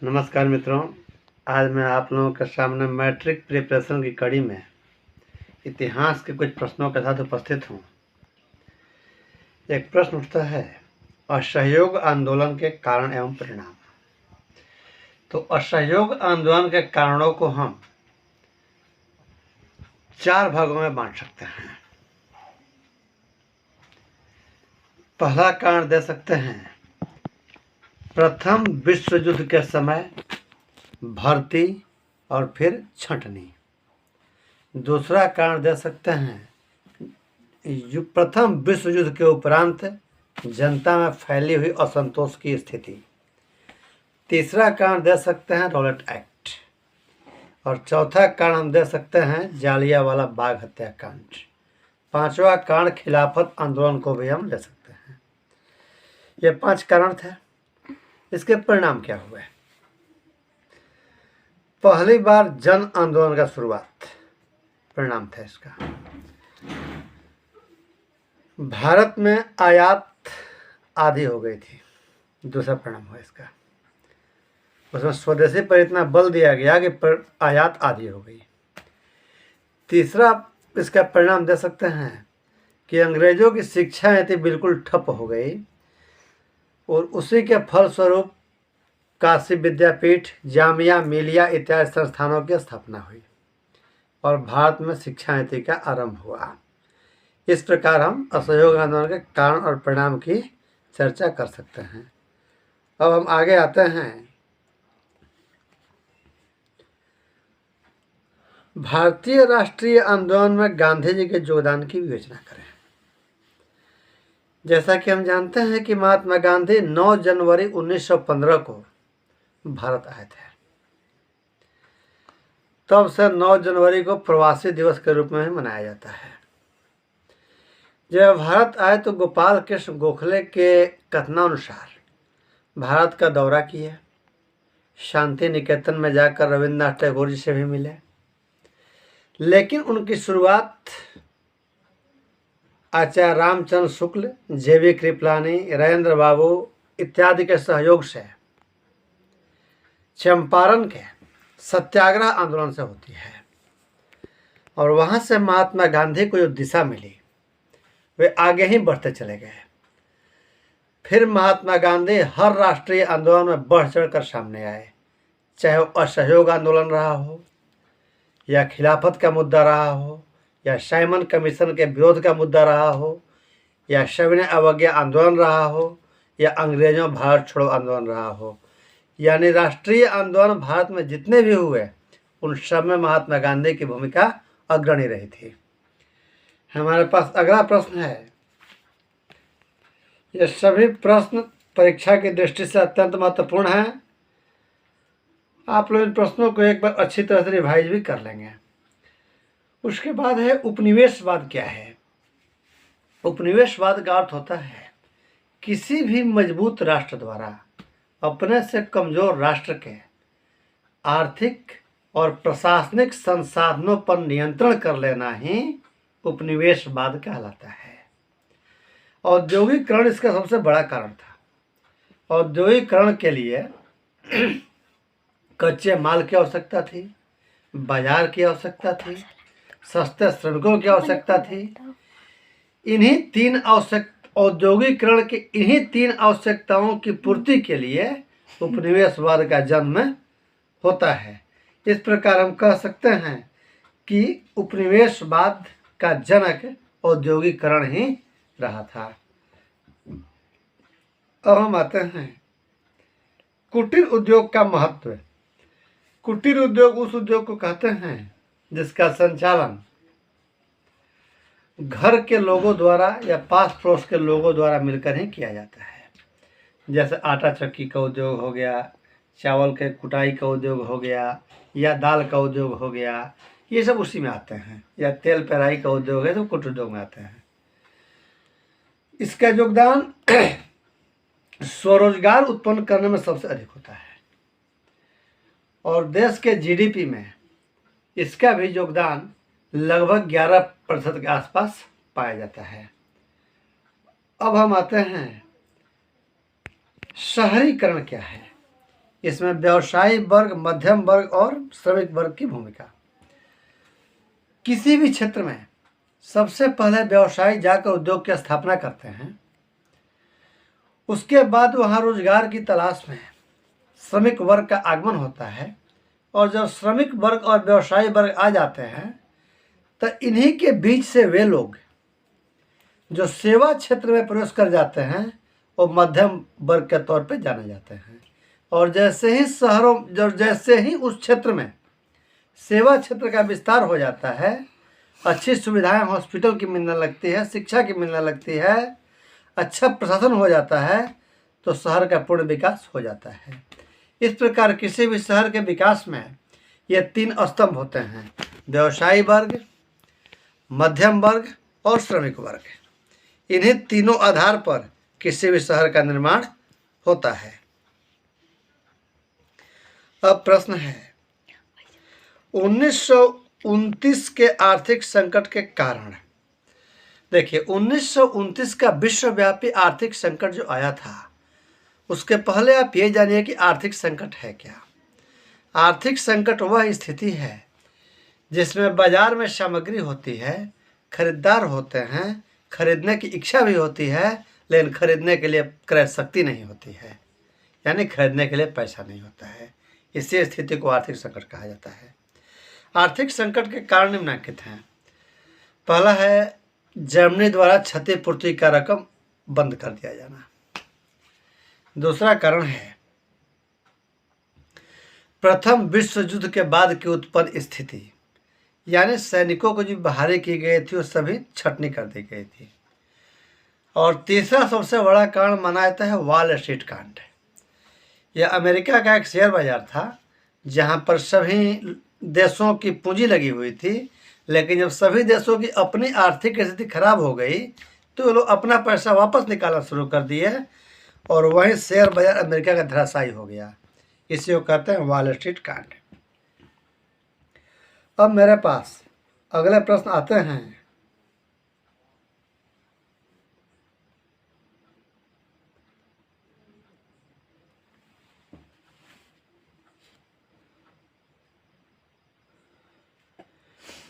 नमस्कार मित्रों, आज मैं आप लोगों के सामने मैट्रिक प्रिपरेशन की कड़ी में इतिहास के कुछ प्रश्नों के साथ उपस्थित हूँ। एक प्रश्न उठता है, असहयोग आंदोलन के कारण एवं परिणाम। तो असहयोग आंदोलन के कारणों को हम 4 भागों में बांट सकते हैं। पहला कारण दे सकते हैं प्रथम विश्व युद्ध के समय भर्ती और फिर छंटनी। दूसरा कारण दे सकते हैं प्रथम विश्व युद्ध के उपरांत जनता में फैली हुई असंतोष की स्थिति। तीसरा कारण दे सकते हैं रॉलेट एक्ट। और चौथा कारण हम दे सकते हैं जालियांवाला बाग हत्याकांड। पांचवा कारण खिलाफत आंदोलन को भी हम ले सकते हैं। ये 5 कारण थे। इसके परिणाम क्या हुए? पहली बार जन आंदोलन का शुरुआत, परिणाम था इसका, भारत में आयात आधी हो गई थी। दूसरा परिणाम हुआ इसका, उसमें स्वदेशी पर इतना बल दिया गया कि आयात आधी हो गई। तीसरा इसका परिणाम दे सकते हैं कि अंग्रेजों की शिक्षा नीति बिल्कुल ठप हो गई और उसी के फलस्वरूप काशी विद्यापीठ, जामिया मिलिया इत्यादि संस्थानों की स्थापना हुई और भारत में शिक्षा नीति का आरंभ हुआ। इस प्रकार हम असहयोग आंदोलन के कारण और परिणाम की चर्चा कर सकते हैं। अब हम आगे आते हैं भारतीय राष्ट्रीय आंदोलन में गांधी जी के योगदान की विवेचना करें। जैसा कि हम जानते हैं कि महात्मा गांधी 9 जनवरी 1915 को भारत आए थे। तब से 9 जनवरी को प्रवासी दिवस के रूप में ही मनाया जाता है। जब भारत आए तो गोपाल कृष्ण गोखले के कथनानुसार भारत का दौरा किए, शांति निकेतन में जाकर रविन्द्रनाथ टैगोर जी से भी मिले, लेकिन उनकी शुरुआत आचार्य रामचंद्र शुक्ल, जेबी कृपलानी, राजेंद्र बाबू इत्यादि के सहयोग से चंपारण के सत्याग्रह आंदोलन से होती है और वहां से महात्मा गांधी को जो दिशा मिली वे आगे ही बढ़ते चले गए। फिर महात्मा गांधी हर राष्ट्रीय आंदोलन में बढ़ चढ़ कर सामने आए, चाहे वो असहयोग आंदोलन रहा हो या खिलाफत का मुद्दा रहा हो या साइमन कमीशन के विरोध का मुद्दा रहा हो या सविनय अवज्ञा आंदोलन रहा हो या अंग्रेजों भारत छोड़ो आंदोलन रहा हो। यानी राष्ट्रीय आंदोलन भारत में जितने भी हुए उन सब में महात्मा गांधी की भूमिका अग्रणी रही थी। हमारे पास अगला प्रश्न है। ये सभी प्रश्न परीक्षा की दृष्टि से अत्यंत महत्वपूर्ण है। आप लोग इन प्रश्नों को एक बार अच्छी तरह से रिवाइज भी कर लेंगे। उसके बाद है उपनिवेशवाद क्या है। उपनिवेशवाद का अर्थ होता है किसी भी मजबूत राष्ट्र द्वारा अपने से कमजोर राष्ट्र के आर्थिक और प्रशासनिक संसाधनों पर नियंत्रण कर लेना ही उपनिवेशवाद कहलाता है। औद्योगिकरण इसका सबसे बड़ा कारण था। औद्योगिकरण के लिए कच्चे माल की आवश्यकता थी, बाजार की आवश्यकता थी, सस्ते श्रमिकों की आवश्यकता थी। औद्योगिकरण के इन्हीं 3 आवश्यकताओं की पूर्ति के लिए उपनिवेशवाद का जन्म होता है। इस प्रकार हम कह सकते हैं कि उपनिवेशवाद का जनक औद्योगिकरण ही रहा था। अब हम आते हैं कुटीर उद्योग का महत्व। कुटीर उद्योग उस उद्योग को कहते हैं जिसका संचालन घर के लोगों द्वारा या पास पड़ोस के लोगों द्वारा मिलकर ही किया जाता है। जैसे आटा चक्की का उद्योग हो गया, चावल के कुटाई का उद्योग हो गया या दाल का उद्योग हो गया, ये सब उसी में आते हैं। या तेल पेराई का उद्योग है तो कुटीर उद्योग में आते हैं। इसका योगदान स्वरोजगार उत्पन्न करने में सबसे अधिक होता है और देश के जीडीपी में इसका भी योगदान लगभग 11% के आसपास पाया जाता है। अब हम आते हैं शहरीकरण क्या है। इसमें व्यवसायी वर्ग, मध्यम वर्ग और श्रमिक वर्ग की भूमिका। किसी भी क्षेत्र में सबसे पहले व्यवसायी जाकर उद्योग की स्थापना करते हैं, उसके बाद वहाँ रोजगार की तलाश में श्रमिक वर्ग का आगमन होता है, और जब श्रमिक वर्ग और व्यवसायी वर्ग आ जाते हैं तो इन्हीं के बीच से वे लोग जो सेवा क्षेत्र में प्रवेश कर जाते हैं वो मध्यम वर्ग के तौर पे जाने जाते हैं। और जैसे ही उस क्षेत्र में सेवा क्षेत्र का विस्तार हो जाता है, अच्छी सुविधाएं हॉस्पिटल की मिलने लगती है, शिक्षा की मिलने लगती है, अच्छा प्रशासन हो जाता है, तो शहर का पूर्ण विकास हो जाता है। इस प्रकार किसी भी शहर के विकास में ये 3 स्तंभ होते हैं: व्यवसायी वर्ग, मध्यम वर्ग और श्रमिक वर्ग। इन्हीं तीनों आधार पर किसी भी शहर का निर्माण होता है। अब प्रश्न है, 1929 के आर्थिक संकट के कारण। देखिए, 1929 का विश्वव्यापी आर्थिक संकट जो आया था, उसके पहले आप ये जानिए कि आर्थिक संकट है क्या। आर्थिक संकट वह स्थिति है जिसमें बाजार में सामग्री होती है, खरीदार होते हैं, खरीदने की इच्छा भी होती है, लेकिन खरीदने के लिए क्रय शक्ति नहीं होती है, यानी खरीदने के लिए पैसा नहीं होता है। इसी स्थिति को आर्थिक संकट कहा जाता है। आर्थिक संकट के कारण निम्नलिखित हैं। पहला है जर्मनी द्वारा क्षतिपूर्ति का रकम बंद कर दिया जाना। दूसरा कारण है प्रथम विश्व युद्ध के बाद की उत्पन्न स्थिति, यानी सैनिकों को जो बहाली की गई थी वो सभी छटनी कर दी गई थी। और तीसरा सबसे बड़ा कारण माना जाता है वॉल स्ट्रीट कांड। यह अमेरिका का एक शेयर बाजार था जहां पर सभी देशों की पूंजी लगी हुई थी, लेकिन जब सभी देशों की अपनी आर्थिक स्थिति खराब हो गई तो लोग अपना पैसा वापस निकालना शुरू कर दिए और वहीं शेयर बाजार अमेरिका का धराशायी हो गया। इसी को कहते हैं वॉल स्ट्रीट कांड। अब मेरे पास अगले प्रश्न आते हैं।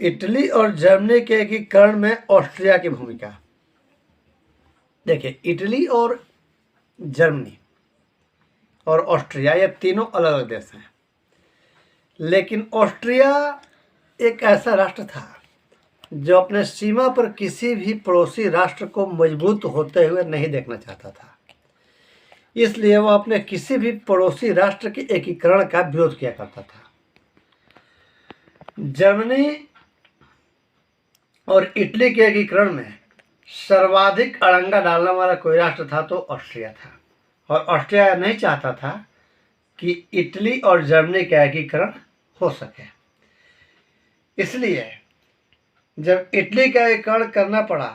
इटली और जर्मनी के एकीकरण में ऑस्ट्रिया की भूमिका। देखिए, इटली और जर्मनी और ऑस्ट्रिया ये तीनों अलग अलग देश हैं, लेकिन ऑस्ट्रिया एक ऐसा राष्ट्र था जो अपने सीमा पर किसी भी पड़ोसी राष्ट्र को मजबूत होते हुए नहीं देखना चाहता था। इसलिए वह अपने किसी भी पड़ोसी राष्ट्र के एकीकरण का विरोध किया करता था। जर्मनी और इटली के एकीकरण में सर्वाधिक अड़ंगा डालने वाला कोई राष्ट्र था तो ऑस्ट्रिया था, और ऑस्ट्रिया नहीं चाहता था कि इटली और जर्मनी का एकीकरण हो सके। इसलिए जब इटली का एकीकरण करना पड़ा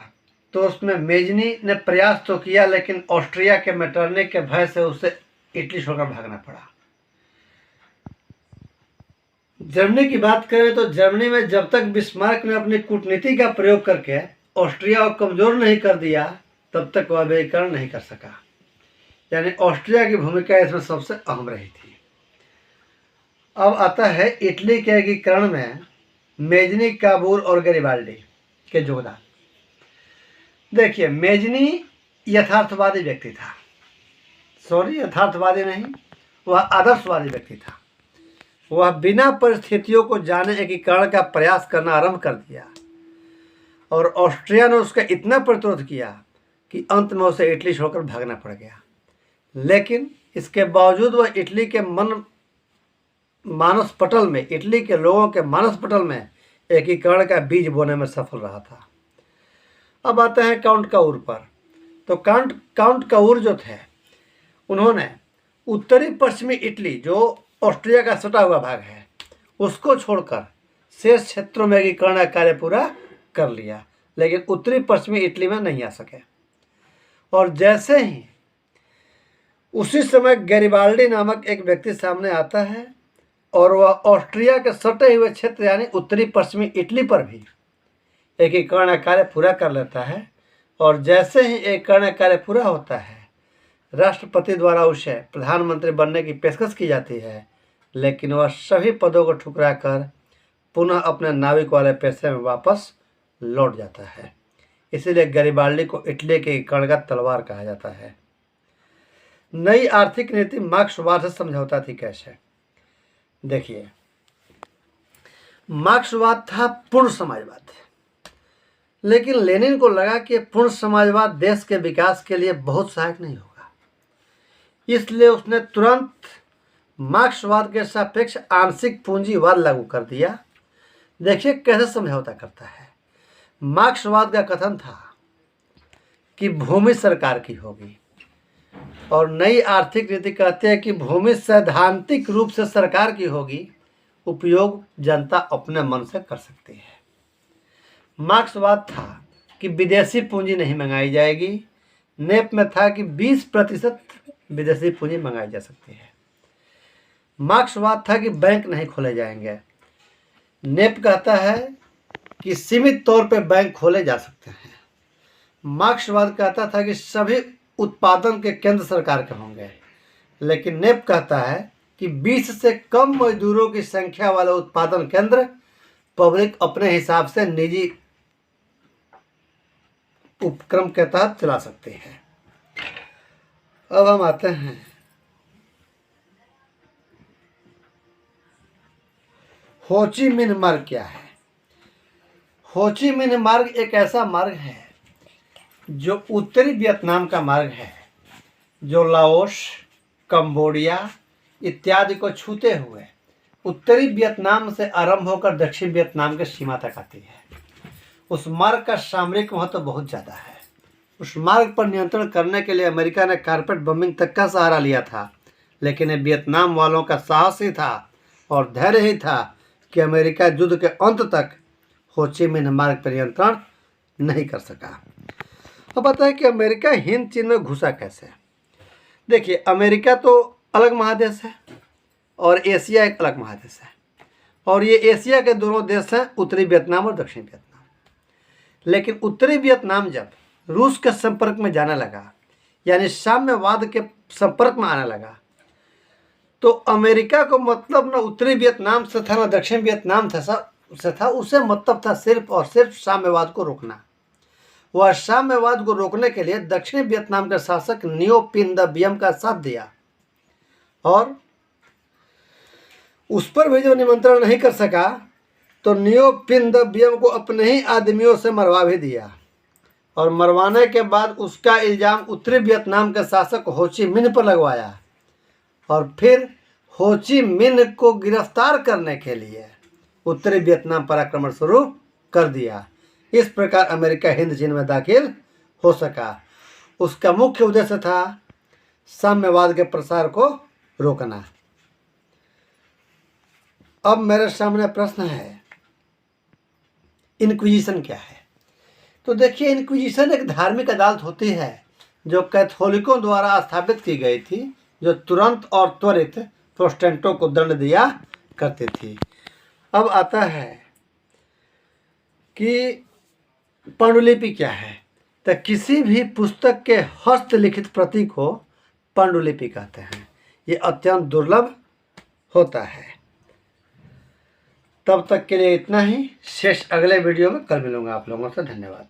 तो उसमें मेजनी ने प्रयास तो किया, लेकिन ऑस्ट्रिया के मेटरनिख के भय से उसे इटली छोड़कर भागना पड़ा। जर्मनी की बात करें तो जर्मनी में जब तक बिस्मार्क ने अपनी कूटनीति का प्रयोग करके ऑस्ट्रिया को कमजोर नहीं कर दिया, तब तक वह एकीकरण नहीं कर सका। यानी ऑस्ट्रिया की भूमिका इसमें सबसे अहम रही थी। अब आता है इटली के एकीकरण में मेजनी, काबूल और गैरिबाल्डी के योगदान। देखिए, मेजनी यथार्थवादी व्यक्ति था, यथार्थवादी नहीं, वह आदर्शवादी व्यक्ति था। वह बिना परिस्थितियों को जाने एकीकरण का प्रयास करना आरंभ कर दिया, और ऑस्ट्रिया ने उसका इतना प्रतिरोध किया कि अंत में उसे इटली छोड़कर भागना पड़ गया। लेकिन इसके बावजूद वह इटली के मानस पटल में, इटली के लोगों के मानस पटल में एकीकरण का बीज बोने में सफल रहा था। अब आते हैं काउंट काउर पर। तो काउंट काउर जो थे, उन्होंने उत्तरी पश्चिमी इटली, जो ऑस्ट्रिया का सटा हुआ भाग है, उसको छोड़कर शेष क्षेत्रों में एकीकरण का कार्य पूरा कर लिया, लेकिन उत्तरी पश्चिमी इटली में नहीं आ सके। और जैसे ही उसी समय गैरिबाल्डी नामक एक व्यक्ति सामने आता है और वह ऑस्ट्रिया के सटे हुए क्षेत्र यानी उत्तरी पश्चिमी इटली पर भी एकीकरण कार्य पूरा कर लेता है। और जैसे ही एकीकरण कार्य पूरा होता है, राष्ट्रपति द्वारा उसे प्रधानमंत्री बनने की पेशकश की जाती है, लेकिन वह सभी पदों को ठुकरा कर पुनः अपने नाविक वाले पेशे में वापस लौट जाता है। इसीलिए गैरिबाल्डी को इटली की कड़गत तलवार कहा जाता है। नई आर्थिक नीति मार्क्सवाद से समझौता थी कैसे? देखिए, मार्क्सवाद था पूर्ण समाजवाद, लेकिन लेनिन को लगा कि पूर्ण समाजवाद देश के विकास के लिए बहुत सहायक नहीं होगा, इसलिए उसने तुरंत मार्क्सवाद के सापेक्ष आंशिक पूंजीवाद लागू कर दिया। देखिए कैसे समझौता करता है। मार्क्सवाद का कथन था कि भूमि सरकार की होगी, और नई आर्थिक नीति कहती है कि भूमि सैद्धांतिक रूप से सरकार की होगी, उपयोग जनता अपने मन से कर सकती है। मार्क्सवाद था कि विदेशी पूंजी नहीं मंगाई जाएगी। नेप में था कि 20% विदेशी पूंजी मंगाई जा सकती है। मार्क्सवाद था कि बैंक नहीं खोले जाएंगे। नेप कहता है कि सीमित तौर पे बैंक खोले जा सकते हैं। मार्क्सवाद कहता था कि सभी उत्पादन के केंद्र सरकार के होंगे, लेकिन नेप कहता है कि 20 से कम मजदूरों की संख्या वाले उत्पादन केंद्र पब्लिक अपने हिसाब से निजी उपक्रम के तहत चला सकते हैं। अब हम आते हैं हो ची मिन्ह मार्ग क्या है। हो ची मिन्ह मार्ग एक ऐसा मार्ग है जो उत्तरी वियतनाम का मार्ग है, जो लाओस, कंबोडिया इत्यादि को छूते हुए उत्तरी वियतनाम से आरंभ होकर दक्षिण वियतनाम के सीमा तक आती है। उस मार्ग का सामरिक महत्व बहुत ज़्यादा है। उस मार्ग पर नियंत्रण करने के लिए अमेरिका ने कारपेट बम्बिंग तक का सहारा लिया था, लेकिन वियतनाम वालों का साहस ही था और धैर्य ही था कि अमेरिका युद्ध के अंत तक हो ची मिन्ह मार्ग पर नियंत्रण नहीं कर सका। अब बताएं कि अमेरिका हिंद चीन में घुसा कैसे। देखिए, अमेरिका तो अलग महादेश है और एशिया एक अलग महादेश है, और ये एशिया के दोनों देश हैं, उत्तरी वियतनाम और दक्षिण वियतनाम। लेकिन उत्तरी वियतनाम जब रूस के संपर्क में जाने लगा, यानी साम्यवाद के संपर्क में आने लगा, तो अमेरिका को मतलब न उत्तरी वियतनाम से था न दक्षिण वियतनाम से था। उसे मतलब था सिर्फ और सिर्फ साम्यवाद को रोकना। वह साम्यवाद को रोकने के लिए दक्षिण वियतनाम के शासक नियो पिन द बियम का साथ दिया, और उस पर भी जो निमंत्रण नहीं कर सका तो नियो पिन द बियम को अपने ही आदमियों से मरवा भी दिया, और मरवाने के बाद उसका इल्ज़ाम उत्तरी वियतनाम के शासक हो ची मिन्ह पर लगवाया, और फिर हो ची मिन्ह को गिरफ्तार करने के लिए उत्तरी वियतनाम पर आक्रमण शुरू कर दिया। इस प्रकार अमेरिका हिंद चीन में दाखिल हो सका। उसका मुख्य उद्देश्य था साम्यवाद के प्रसार को रोकना। अब मेरे सामने प्रश्न है, इनक्विजिशन क्या है? तो देखिए, इनक्विजिशन एक धार्मिक अदालत होती है जो कैथोलिकों द्वारा स्थापित की गई थी, जो तुरंत और त्वरित प्रोटेस्टेंटों को दंड दिया करती थी। अब आता है कि पांडुलिपि क्या है। तो किसी भी पुस्तक के हस्तलिखित प्रति को पांडुलिपि कहते हैं। ये अत्यंत दुर्लभ होता है। तब तक के लिए इतना ही। शेष अगले वीडियो में कल मिलूंगा आप लोगों से। धन्यवाद।